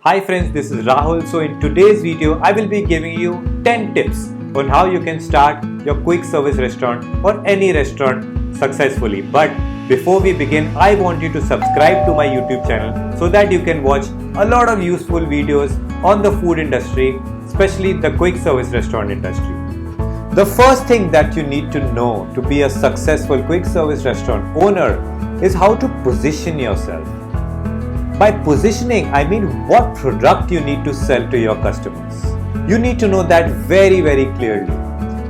Hi friends, this is Rahul. So in today's video, I will be giving you 10 tips on how you can start your quick service restaurant or any restaurant successfully. But before we begin, I want you to subscribe to my YouTube channel so that you can watch a lot of useful videos on the food industry, especially the quick service restaurant industry. The first thing that you need to know to be a successful quick service restaurant owner is how to position yourself. By positioning, I mean what product you need to sell to your customers. You need to know that very clearly.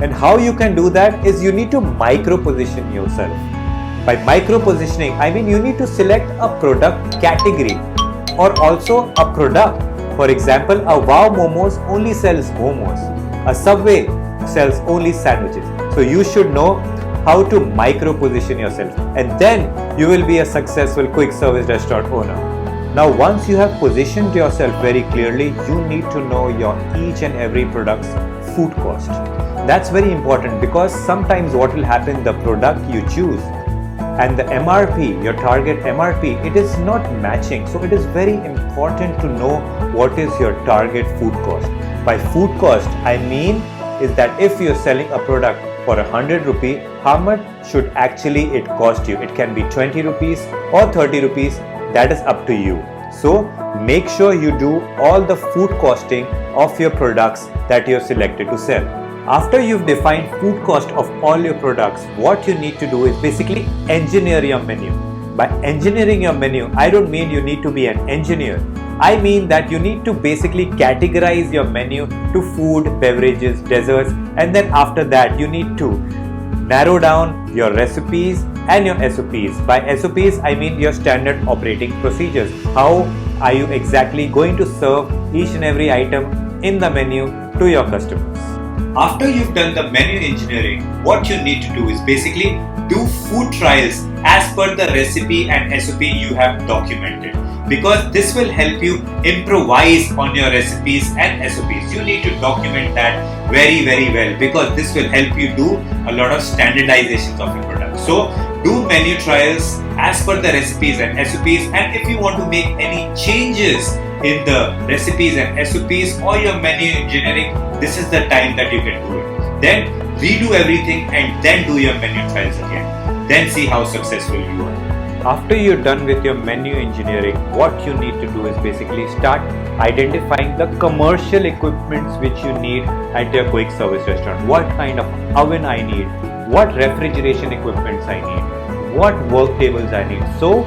And how you can do that is you need to micro position yourself. By micro positioning, I mean you need to select a product category or also a product. For example, a Wow Momos only sells momos. A Subway sells only sandwiches. So you should know how to micro position yourself, and then you will be a successful quick service restaurant owner. Now once you have positioned yourself very clearly, you need to know your each and every product's food cost. That's very important because sometimes what will happen, the product you choose and the MRP, your target MRP, it is not matching. So it is very important to know what is your target food cost. By food cost, I mean is that if you're selling a product for 100 rupees, how much should actually it cost you? It can be 20 rupees or 30 rupees. That is up to you. So make sure you do all the food costing of your products that you have selected to sell. After you've defined food cost of all your products, what you need to do is basically engineer your menu. By engineering your menu, I don't mean you need to be an engineer. I mean that you need to basically categorize your menu to food, beverages, desserts, and then after that you need to narrow down your recipes and your SOPs. By SOPs, I mean your standard operating procedures. How are you exactly going to serve each and every item in the menu to your customers? After you've done the menu engineering, what you need to do is basically do food trials as per the recipe and SOP you have documented, because this will help you improvise on your recipes and SOPs. You need to document that very well, because this will help you do a lot of standardizations of your product. So do menu trials as per the recipes and SOPs, and if you want to make any changes in the recipes and SOPs or your menu engineering, this is the time that you can do it. Then redo everything and then do your menu trials again. Then see how successful you are. After you're done with your menu engineering, what you need to do is basically start identifying the commercial equipments which you need at your quick service restaurant. What kind of oven I need, what refrigeration equipments I need, what work tables I need. So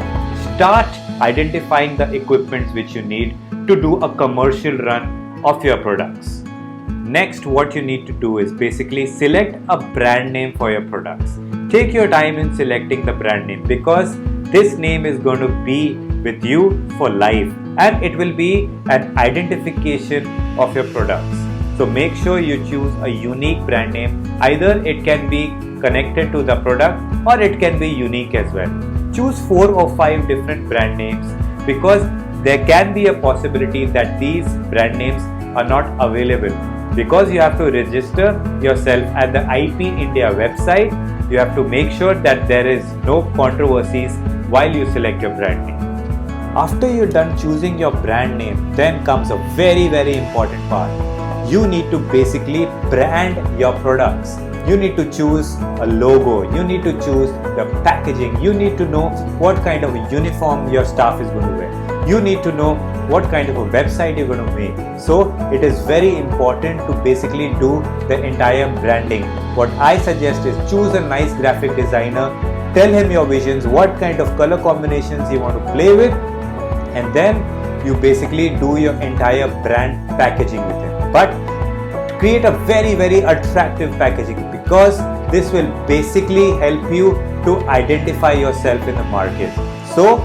start identifying the equipments which you need to do a commercial run of your products. Next, what you need to do is basically select a brand name for your products. Take your time in selecting the brand name, because this name is going to be with you for life and it will be an identification of your products. So make sure you choose a unique brand name. Either it can be connected to the product or it can be unique as well. Choose 4 or 5 different brand names, because there can be a possibility that these brand names are not available. Because you have to register yourself at the IP India website, you have to make sure that there is no controversies while you select your brand name. After you're done choosing your brand name, then comes a very important part. You need to basically brand your products. You need to choose a logo, you need to choose the packaging, you need to know what kind of a uniform your staff is going to wear. You need to know what kind of a website you're going to make. So it is very important to basically do the entire branding. What I suggest is choose a nice graphic designer, tell him your visions, what kind of color combinations you want to play with, and then you basically do your entire brand packaging with him. But create a very attractive packaging, because this will basically help you to identify yourself in the market. So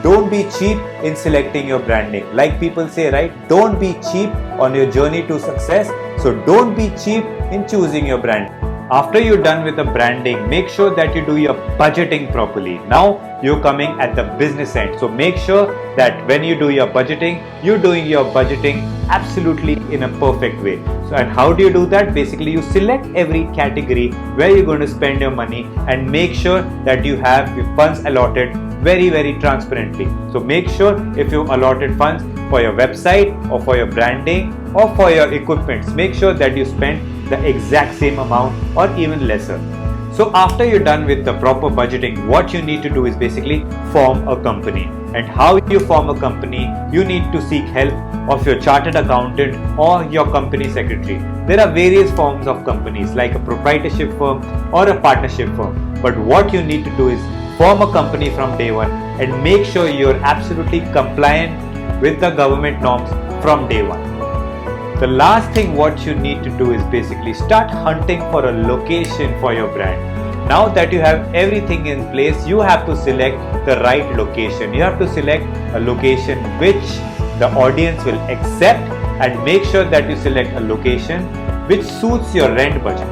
don't be cheap in selecting your branding. Like people say, right? Don't be cheap on your journey to success. So don't be cheap in choosing your brand. After you're done with the branding, make sure that you do your budgeting properly. Now you're coming at the business end. So make sure that when you do your budgeting, you're doing your budgeting absolutely in a perfect way. So, and how do you do that? Basically, you select every category where you're going to spend your money and make sure that you have your funds allotted very transparently. So make sure if you allotted funds, for your website or for your branding or for your equipments, make sure that you spend the exact same amount or even lesser. So after you're done with the proper budgeting, what you need to do is basically form a company. And how you form a company, you need to seek help of your chartered accountant or your company secretary. There are various forms of companies like a proprietorship firm or a partnership firm. But what you need to do is form a company from day one and make sure you're absolutely compliant with the government norms from day one. The last thing what you need to do is basically start hunting for a location for your brand. Now that you have everything in place, you have to select the right location. You have to select a location which the audience will accept, and make sure that you select a location which suits your rent budget.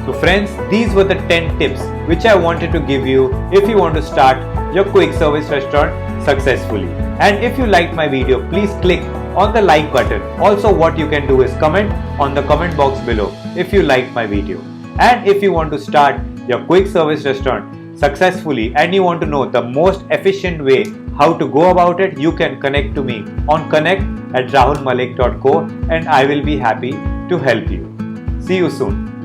So friends, these were the 10 tips which I wanted to give you if you want to start your quick service restaurant successfully. And if you liked my video, please click on the like button. Also, what you can do is comment on the comment box below if you liked my video. And if you want to start your quick service restaurant successfully and you want to know the most efficient way how to go about it, you can connect to me on connect@rahulmalik.co and I will be happy to help you. See you soon.